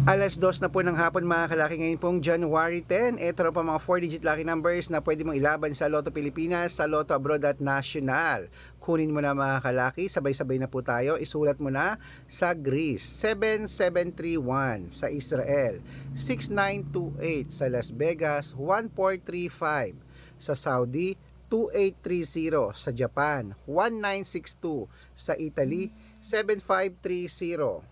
Alas 2 na po ng hapon mga kalaki, ngayon pong January 10. Ito na po mga 4-digit lucky numbers na pwede mong ilaban sa Lotto Pilipinas, sa Lotto Abroad at National. Kunin mo na mga kalaki, sabay-sabay na po tayo. Isulat mo na sa Greece, 7731 sa Israel, 6928 sa Las Vegas, 1435 sa Saudi, 2830 sa Japan, 1962 sa Italy, 7530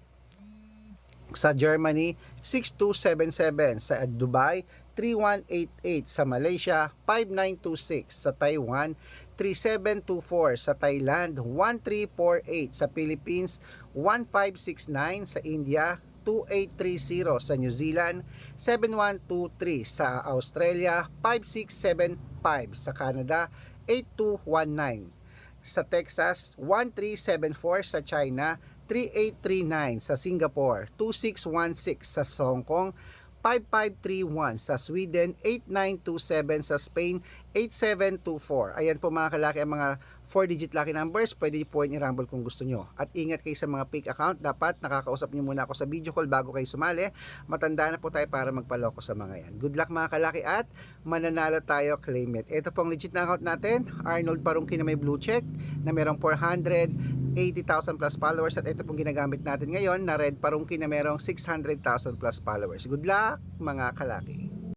sa Germany, 6277 sa Dubai, 3188 sa Malaysia, 5926 sa Taiwan, 3724 sa Thailand, 1348 sa Philippines, 1569 sa India, 2830 sa New Zealand, 7123 sa Australia, 5675 sa Canada, 8219 sa Texas, 1374 sa China, 3839 sa Singapore, 2616 sa Hong Kong, 5531 sa Sweden, 8927 sa Spain, 8724. Ayan po mga kalaki ang mga 4-digit lucky numbers. Pwede po yung i-rumble kung gusto nyo. At ingat kayo sa mga fake account. Dapat nakakausap nyo muna ako sa video call bago kayo sumali. Matanda na po tayo para magpaloko sa mga yan. Good luck mga kalaki at mananalo tayo, claim it. Ito pong legit na account natin, Arnold Parungki na may blue check na merong 480,000 plus followers, at ito pong ginagamit natin ngayon na Red Parungki na merong 600,000 plus followers. Good luck mga kalaki.